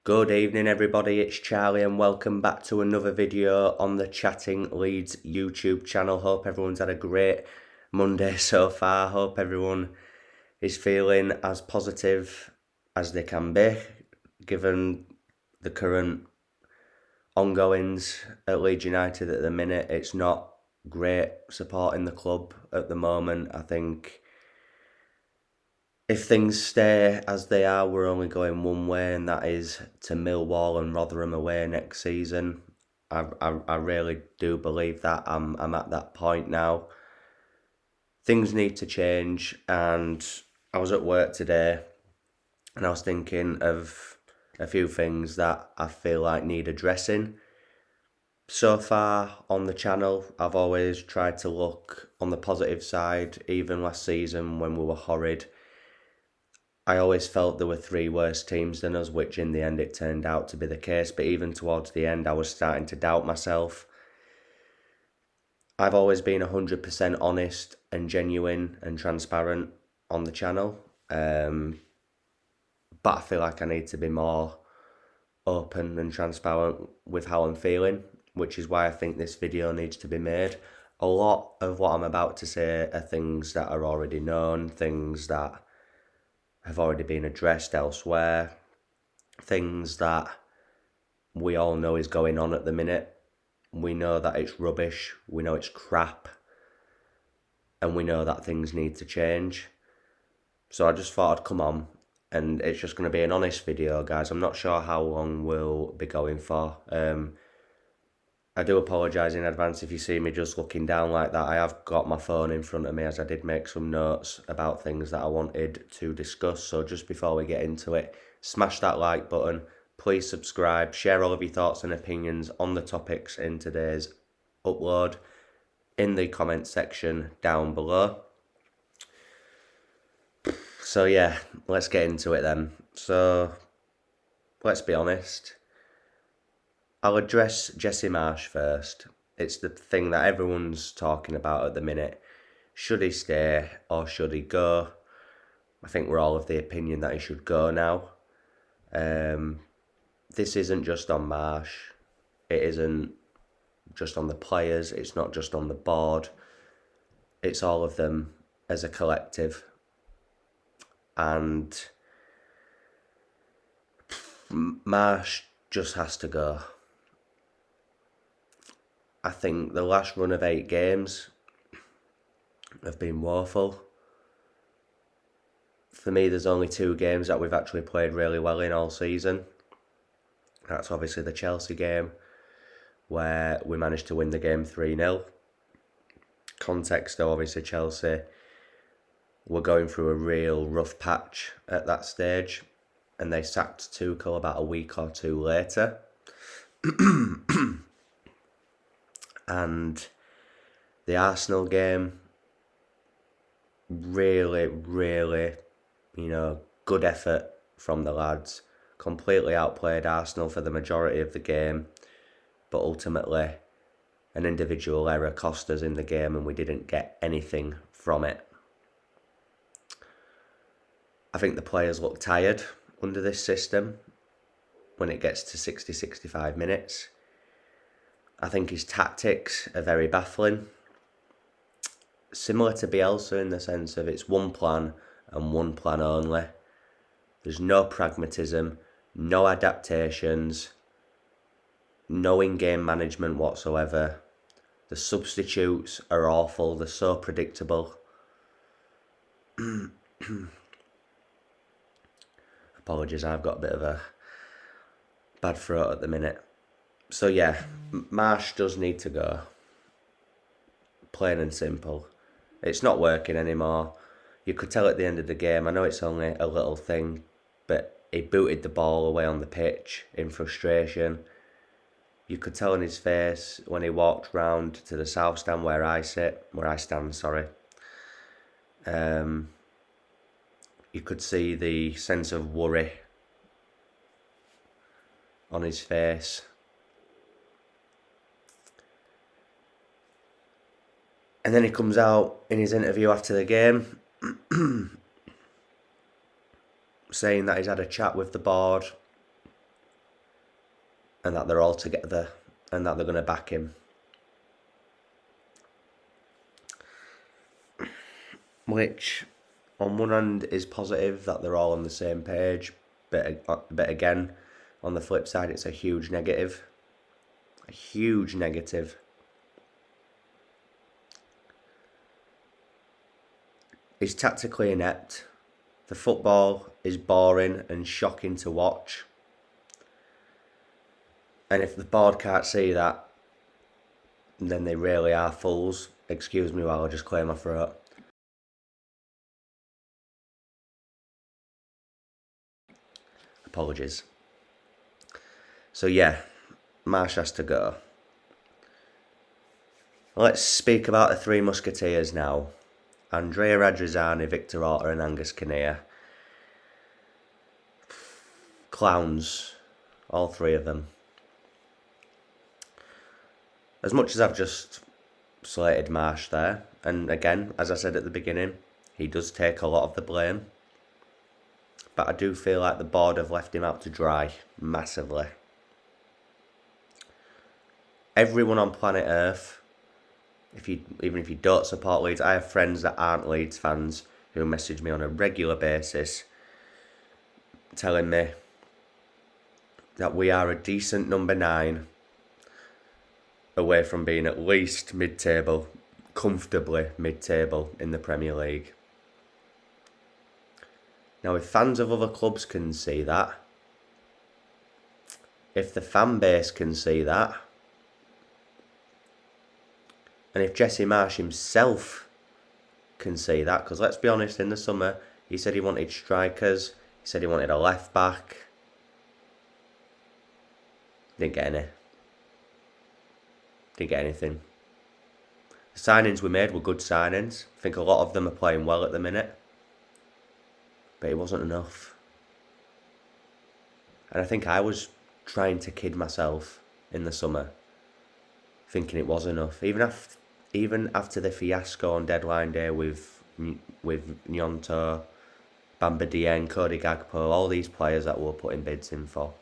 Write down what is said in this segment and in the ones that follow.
Good evening everybody, it's Charlie and welcome back to another video on the Chatting Leeds YouTube channel. Hope everyone's had a great Monday so far. Hope everyone is feeling as positive as they can be, given the current ongoings at Leeds United at the minute. It's not great supporting the club at the moment. I think if things stay as they are, we're only going one way, and that is to Millwall and Rotherham away next season. I really do believe that. I'm at that point now. Things need to change, and I was at work today, and I was thinking of a few things that I feel like need addressing. So far on the channel, I've always tried to look on the positive side. Even last season when we were horrid, I always felt there were three worse teams than us, which in the end it turned out to be the case. But even towards the end, I was starting to doubt myself. I've always been 100% honest and genuine and transparent on the channel. But I feel like I need to be more open and transparent with how I'm feeling, which is why I think this video needs to be made. A lot of what I'm about to say are things that are already known, things that have already been addressed elsewhere, things that we all know is going on at the minute. We know that it's rubbish, we know it's crap, and we know that things need to change. So I just thought I'd come on, and it's just going to be an honest video, guys. I'm not sure how long we'll be going for. I do apologise in advance if you see me just looking down like that. I have got my phone in front of me, as I did make some notes about things that I wanted to discuss. So just before we get into it, smash that like button, please subscribe, share all of your thoughts and opinions on the topics in today's upload in the comment section down below. So yeah, let's get into it then. So let's be honest. I'll address Jesse Marsch first. It's the thing that everyone's talking about at the minute. Should he stay or should he go? I think we're all of the opinion that he should go now. This isn't just on Marsch. It isn't just on the players. It's not just on the board. It's all of them as a collective. And Marsch just has to go. I think the last run of 8 games have been woeful. For me, there's only 2 games that we've actually played really well in all season. That's obviously the Chelsea game, where we managed to win the game 3-0. Context though, obviously Chelsea were going through a real rough patch at that stage, and they sacked Tuchel about a week or 2 later. And the Arsenal game, really, good effort from the lads. Completely outplayed Arsenal for the majority of the game, but ultimately an individual error cost us in the game and we didn't get anything from it. I think the players look tired under this system when it gets to 60-65 minutes. I think his tactics are very baffling. Similar to Bielsa in the sense of it's one plan and one plan only. There's no pragmatism, no adaptations, no in-game management whatsoever. The substitutes are awful, they're so predictable. Apologies, I've got a bit of a bad throat at the minute. So yeah, Marsch does need to go. Plain and simple. It's not working anymore. You could tell at the end of the game, I know it's only a little thing, but he booted the ball away on the pitch in frustration. You could tell in his face when he walked round to the south stand where I stand. You could see the sense of worry on his face. And then he comes out in his interview after the game saying that he's had a chat with the board and that they're all together and that they're going to back him. Which, on one hand, is positive that they're all on the same page, but again, on the flip side, it's a huge negative. A huge negative. He's tactically inept. The football is boring and shocking to watch. And if the board can't see that, then they really are fools. Excuse me while I just clear my throat. Apologies. So yeah, Marsch has to go. Let's speak about the three musketeers now. Andrea Radrizzani, Victor Orta and Angus Kinnear. Clowns, all three of them. As much as I've just slated Marsch there, and again, as I said at the beginning, he does take a lot of the blame. But I do feel like the board have left him out to dry, massively. Everyone on planet Earth, even if you don't support Leeds, I have friends that aren't Leeds fans who message me on a regular basis telling me that we are a decent number 9 away from being at least mid-table, comfortably mid-table in the Premier League. Now, if fans of other clubs can see that, if the fan base can see that, and if Jesse Marsch himself can see that, because let's be honest, in the summer, he said he wanted strikers, he said he wanted a left back. Didn't get any. Didn't get anything. The signings we made were good signings. I think a lot of them are playing well at the minute. But it wasn't enough. And I think I was trying to kid myself in the summer, thinking it was enough. Even after the fiasco on deadline day with Gnonto, Bamba Dieng, Cody Gakpo, all these players that we were putting bids in for,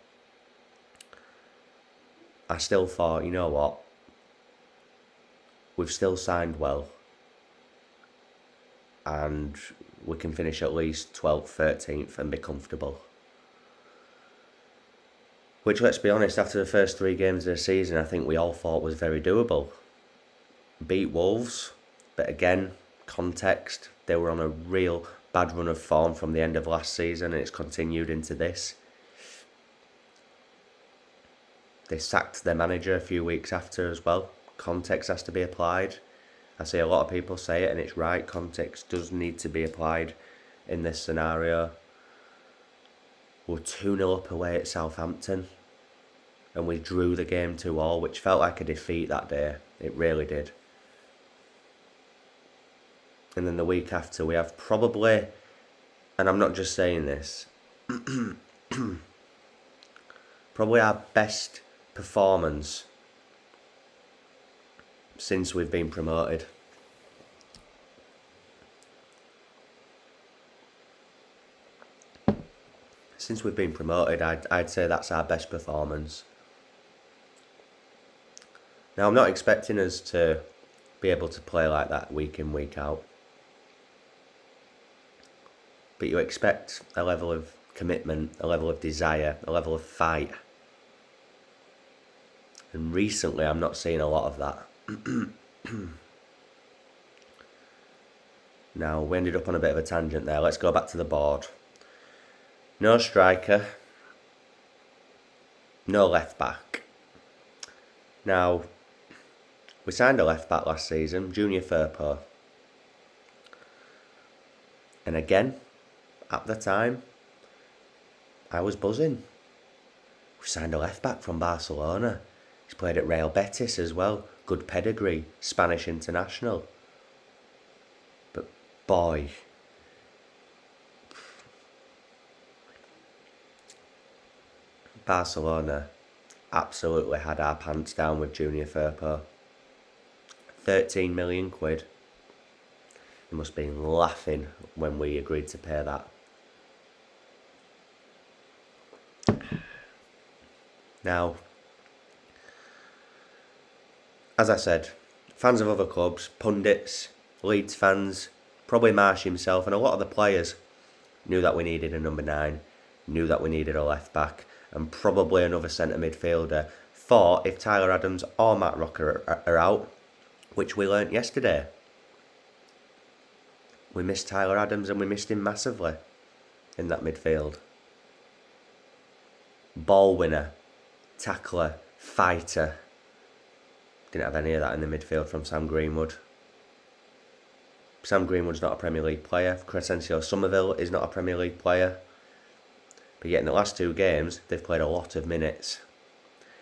I still thought, you know what, we've still signed well, and we can finish at least 12th, 13th and be comfortable. Which, let's be honest, after the first 3 games of the season, I think we all thought was very doable. Beat Wolves, but again, context, they were on a real bad run of form from the end of last season and it's continued into this. They sacked their manager a few weeks after as well. Context has to be applied. I see a lot of people say it and it's right, context does need to be applied in this scenario. We're 2-0 up away at Southampton and we drew the game 2-2, which felt like a defeat that day. It really did. And then the week after we have probably, and I'm not just saying this, probably our best performance since we've been promoted. Since we've been promoted, I'd say that's our best performance. Now, I'm not expecting us to be able to play like that week in, week out. But you expect a level of commitment, a level of desire, a level of fight. And recently, I'm not seeing a lot of that. Now, we ended up on a bit of a tangent there. Let's go back to the board. No striker. No left back. Now, we signed a left back last season, Junior Firpo. And again, at the time, I was buzzing. We signed a left back from Barcelona. He's played at Real Betis as well. Good pedigree, Spanish international. But boy, Barcelona absolutely had our pants down with Junior Firpo. 13 million quid. They must have been laughing when we agreed to pay that. Now, as I said, fans of other clubs, pundits, Leeds fans, probably Marsch himself, and a lot of the players knew that we needed a number 9, knew that we needed a left back, and probably another centre midfielder. For if Tyler Adams or Matt Rocker are out, which we learnt yesterday, we missed Tyler Adams and we missed him massively in that midfield. Ball winner, tackler, fighter. Didn't have any of that in the midfield from Sam Greenwood. Sam Greenwood's not a Premier League player. Crescencio Somerville is not a Premier League player. But yet in the last 2 games, they've played a lot of minutes.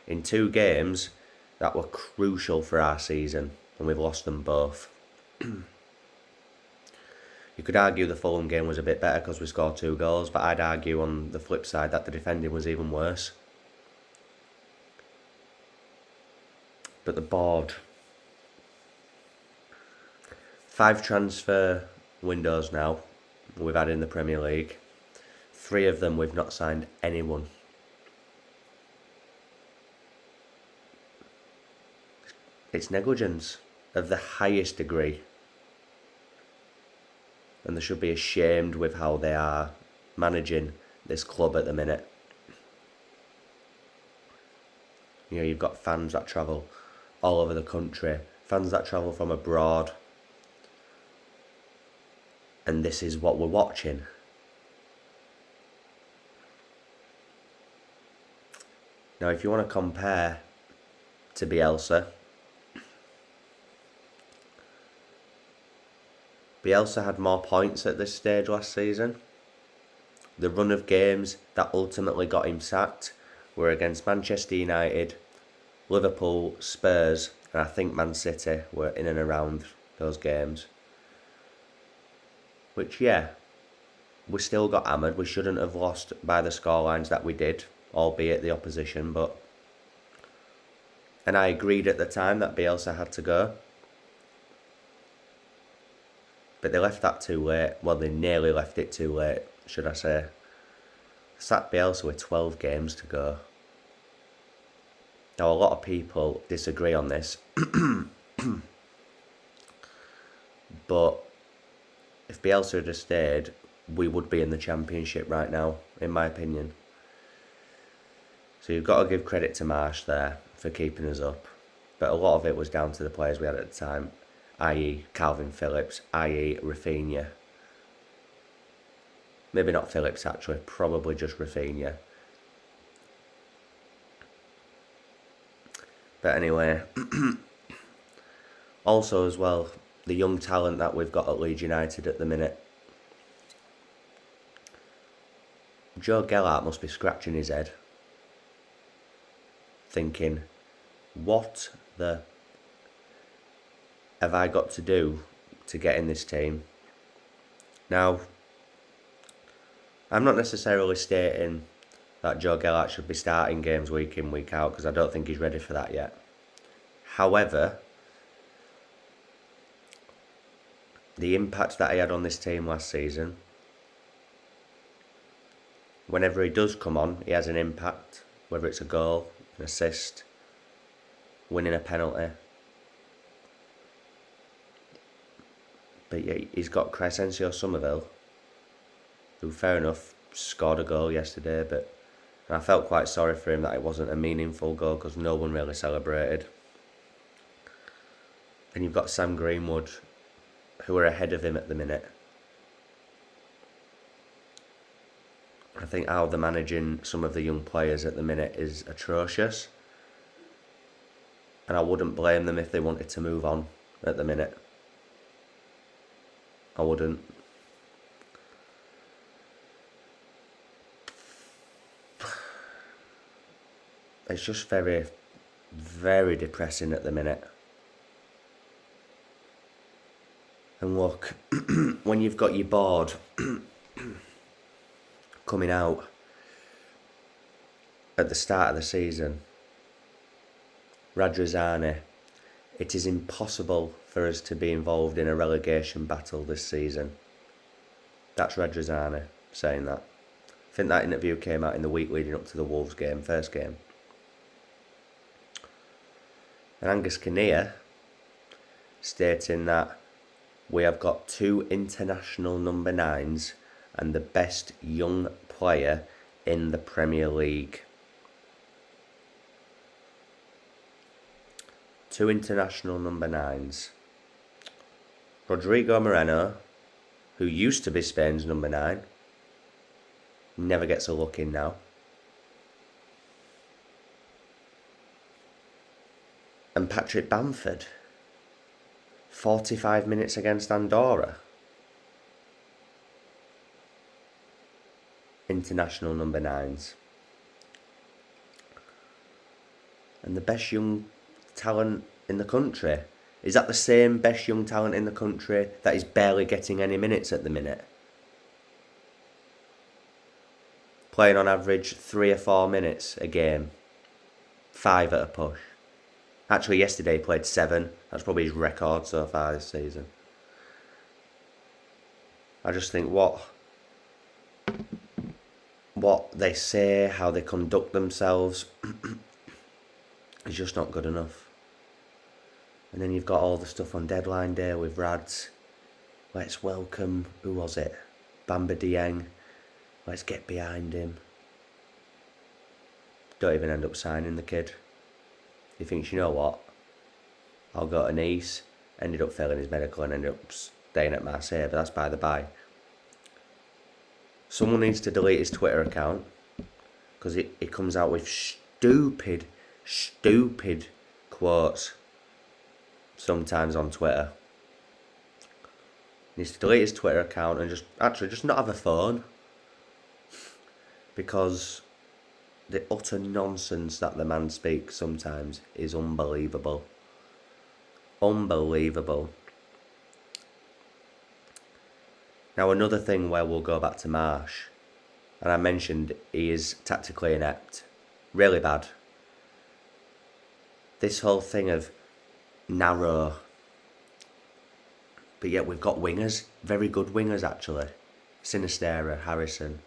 In 2 games that were crucial for our season, and we've lost them both. You could argue the Fulham game was a bit better because we scored 2 goals, but I'd argue on the flip side that the defending was even worse. But the board, 5 transfer windows now we've had in the Premier League. 3 of them we've not signed anyone. It's negligence of the highest degree. And they should be ashamed with how they are managing this club at the minute. You know, you've got fans that travel all over the country, fans that travel from abroad, and this is what we're watching. Now, if you want to compare to Bielsa, Bielsa had more points at this stage last season. The run of games that ultimately got him sacked were against Manchester United, Liverpool, Spurs, and I think Man City were in and around those games. Which, yeah, we still got hammered. We shouldn't have lost by the scorelines that we did, albeit the opposition. And I agreed at the time that Bielsa had to go. But they left that too late. Well, they nearly left it too late, should I say. Sacked Bielsa with 12 games to go. Now, a lot of people disagree on this. But if Bielsa had stayed, we would be in the Championship right now, in my opinion. So you've got to give credit to Marsch there for keeping us up. But a lot of it was down to the players we had at the time, i.e. Calvin Phillips, i.e. Rafinha. Maybe not Phillips actually, probably just Rafinha. But anyway, also as well, the young talent that we've got at Leeds United at the minute. Joe Gellart must be scratching his head, thinking, what the have I got to do to get in this team? Now, I'm not necessarily stating that Joe Gellart should be starting games week in, week out, because I don't think he's ready for that yet. However, the impact that he had on this team last season, whenever he does come on, he has an impact, whether it's a goal, an assist, winning a penalty. But yeah, he's got Crescencio Somerville, who, fair enough, scored a goal yesterday, but I felt quite sorry for him that it wasn't a meaningful goal because no one really celebrated. And you've got Sam Greenwood, who are ahead of him at the minute. I think how they're managing some of the young players at the minute is atrocious. And I wouldn't blame them if they wanted to move on at the minute. I wouldn't. It's just very, very depressing at the minute. And look, when you've got your board coming out at the start of the season, Radrizzani, it is impossible for us to be involved in a relegation battle this season. That's Radrizzani saying that. I think that interview came out in the week leading up to the Wolves game, first game. And Angus Kinnear stating that we have got 2 international number 9s and the best young player in the Premier League. 2 international number 9s. Rodrigo Moreno, who used to be Spain's number 9, never gets a look in now. And Patrick Bamford, 45 minutes against Andorra. International number 9s. And the best young talent in the country. Is that the same best young talent in the country that is barely getting any minutes at the minute? Playing on average 3 or 4 minutes a game. 5 at a push. Actually, yesterday he played 7. That's probably his record so far this season. I just think what they say, how they conduct themselves, is just not good enough. And then you've got all the stuff on deadline day with Rads. Let's welcome, who was it? Bamba Dieng. Let's get behind him. Don't even end up signing the kid. He thinks, you know what? I'll go to Nice. Ended up failing his medical and ended up staying at Marseille, but that's by the by. Someone needs to delete his Twitter account because it comes out with stupid quotes sometimes on Twitter. He needs to delete his Twitter account and just not have a phone, because the utter nonsense that the man speaks sometimes is unbelievable. Unbelievable. Now, another thing where we'll go back to Marsch, and I mentioned he is tactically inept. Really bad. This whole thing of narrow, but yet we've got wingers, very good wingers actually. Sinistera, Harrison.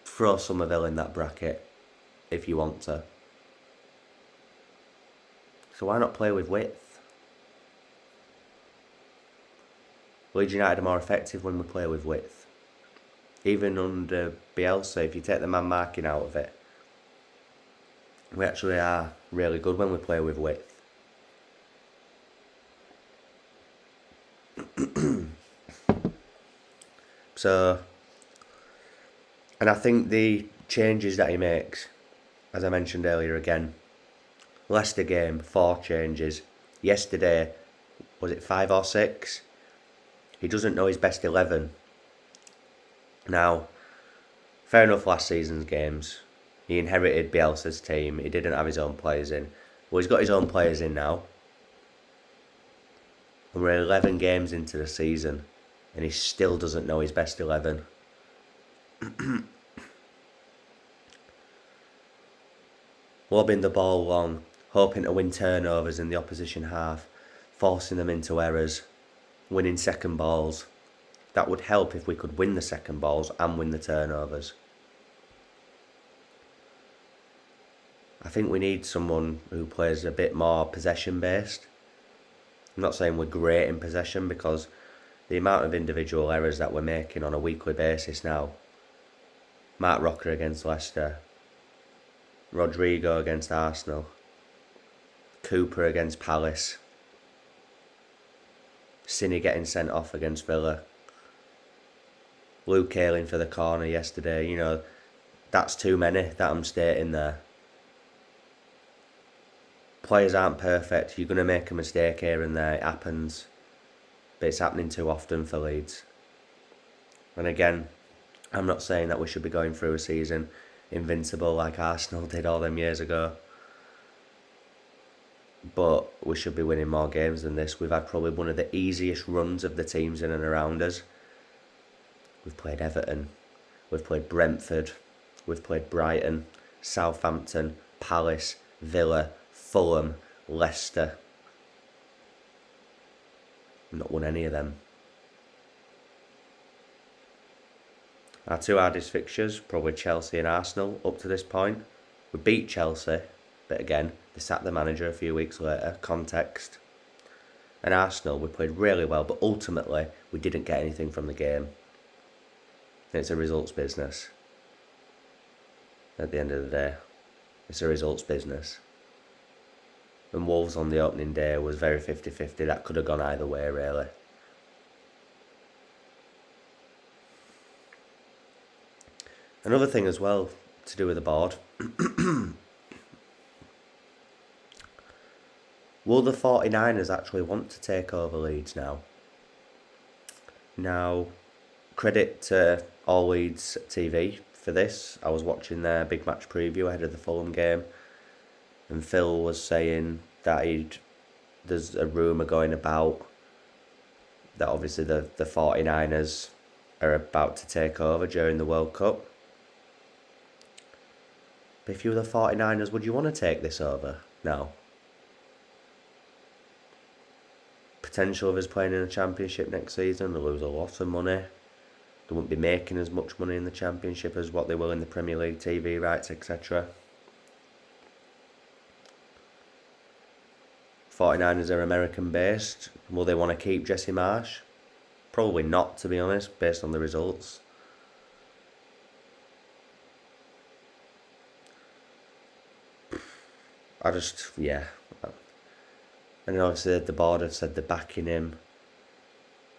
Throw Somerville in that bracket if you want to. So why not play with width? Leeds United are more effective when we play with width. Even under Bielsa, if you take the man marking out of it, we actually are really good when we play with width. So, and I think the changes that he makes, as I mentioned earlier again, Leicester game, 4 changes. Yesterday, was it 5 or 6? He doesn't know his best 11. Now, fair enough, last season's games, he inherited Bielsa's team. He didn't have his own players in. Well, he's got his own players in now. And we're 11 games into the season, and he still doesn't know his best 11. Lobbing the ball long, hoping to win turnovers in the opposition half, forcing them into errors, winning second balls. That would help if we could win the second balls and win the turnovers. I think we need someone who plays a bit more possession based. I'm not saying we're great in possession, because the amount of individual errors that we're making on a weekly basis now. Mark Rocker against Leicester, Rodrigo against Arsenal, Cooper against Palace, Cine getting sent off against Villa, Luke Ayling for the corner yesterday. You know, that's too many that I'm stating there. Players aren't perfect. You're going to make a mistake here and there. It happens. But it's happening too often for Leeds. And again, I'm not saying that we should be going through a season invincible like Arsenal did all them years ago. But we should be winning more games than this. We've had probably one of the easiest runs of the teams in and around us. We've played Everton, we've played Brentford, we've played Brighton, Southampton, Palace, Villa, Fulham, Leicester. We've not won any of them. Our 2 hardest fixtures, probably Chelsea and Arsenal up to this point. We beat Chelsea, but again, They sacked the manager a few weeks later. Context. And Arsenal, we played really well, but ultimately we didn't get anything from the game. It's a results business. At the end of the day, it's a results business. And Wolves on the opening day was very 50-50. That could have gone either way, really. Another thing as well to do with the board. Will the 49ers actually want to take over Leeds now? Now, credit to All Leeds TV for this. I was watching their big match preview ahead of the Fulham game, and Phil was saying that there's a rumour going about that obviously the 49ers are about to take over during the World Cup. But if you were the 49ers, would you want to take this over now? Potential of us playing in a championship next season, they'll lose a lot of money. They won't be making as much money in the championship as what they will in the Premier League TV rights, etc. 49ers are American based. Will they want to keep Jesse Marsch? Probably not, to be honest, based on the results. Yeah. And obviously the board have said they're backing him.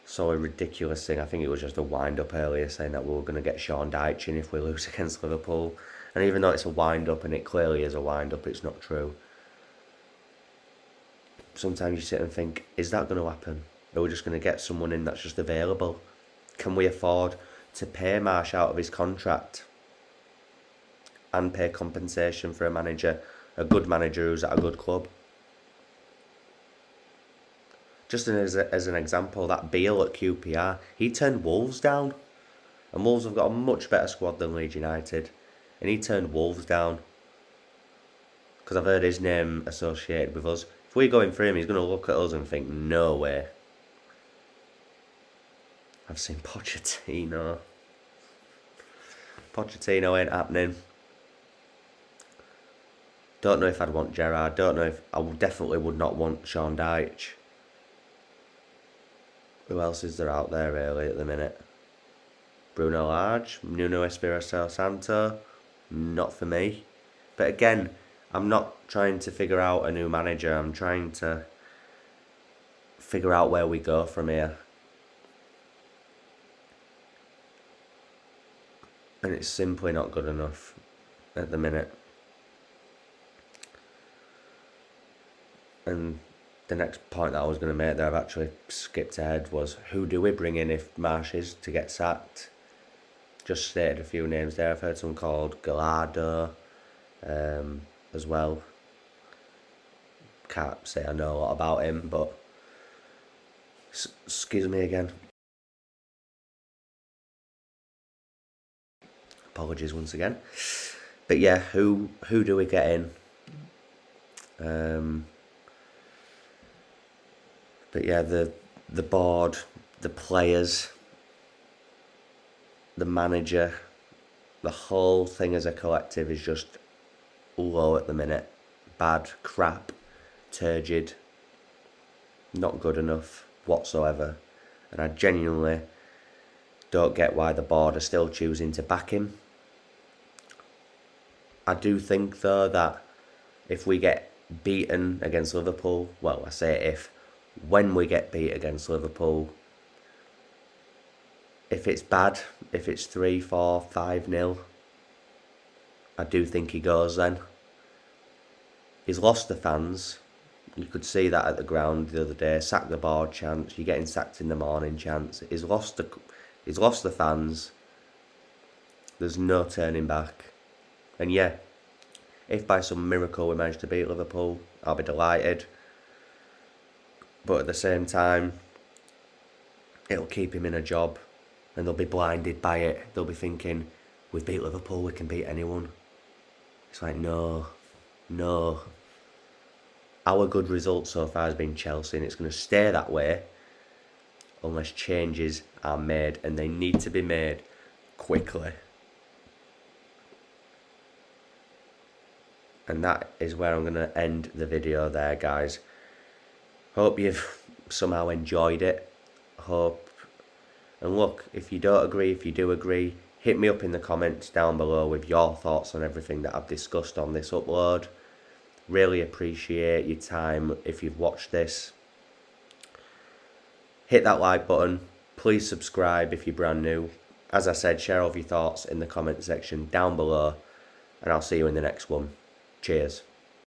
So a ridiculous thing. I think it was just a wind-up earlier saying that we were going to get Sean Dyche in if we lose against Liverpool. And even though it's a wind-up, and it clearly is a wind-up, it's not true. Sometimes you sit and think, is that going to happen? Are we just going to get someone in that's just available? Can we afford to pay Marsch out of his contract and pay compensation for a good manager who's at a good club? Just as an example, that Beale at QPR, he turned Wolves down. And Wolves have got a much better squad than Leeds United. And he turned Wolves down. Because I've heard his name associated with us. If we go in for him, he's going to look at us and think, no way. I've seen Pochettino. Pochettino ain't happening. Don't know if I'd want Gerrard. Don't know if... I definitely would not want Sean Dyche. Who else is there out there really at the minute? Bruno Lage, Nuno Espirito Santo, not for me. But again, I'm not trying to figure out a new manager. I'm trying to figure out where we go from here. And it's simply not good enough at the minute. And the next point that I was going to make there, I've actually skipped ahead, was who do we bring in if Marsch is to get sacked? Just stated a few names there. I've heard someone called Gallardo as well. Can't say I know a lot about him, but excuse me again. Apologies once again. But yeah, who do we get in? But yeah, the board, the players, the manager, the whole thing as a collective is just low at the minute. Bad, crap, turgid, not good enough whatsoever. And I genuinely don't get why the board are still choosing to back him. I do think though that if we get beaten against Liverpool, well, I say if, when we get beat against Liverpool, if it's bad, if it's 3, 4, 5-0, I do think he goes then. He's lost the fans. You could see that at the ground the other day. Sack the board chance. You're getting sacked in the morning chance. He's lost the fans. There's no turning back. And yeah, if by some miracle we manage to beat Liverpool, I'll be delighted. But at the same time, it'll keep him in a job and they'll be blinded by it. They'll be thinking, we beat Liverpool, we can beat anyone. It's like, no. Our good result so far has been Chelsea, and it's going to stay that way unless changes are made, and they need to be made quickly. And that is where I'm going to end the video there, guys. Hope you've somehow enjoyed it. And look, if you don't agree, if you do agree, hit me up in the comments down below with your thoughts on everything that I've discussed on this upload. Really appreciate your time if you've watched this. Hit that like button. Please subscribe if you're brand new. As I said, share all of your thoughts in the comment section down below. And I'll see you in the next one. Cheers.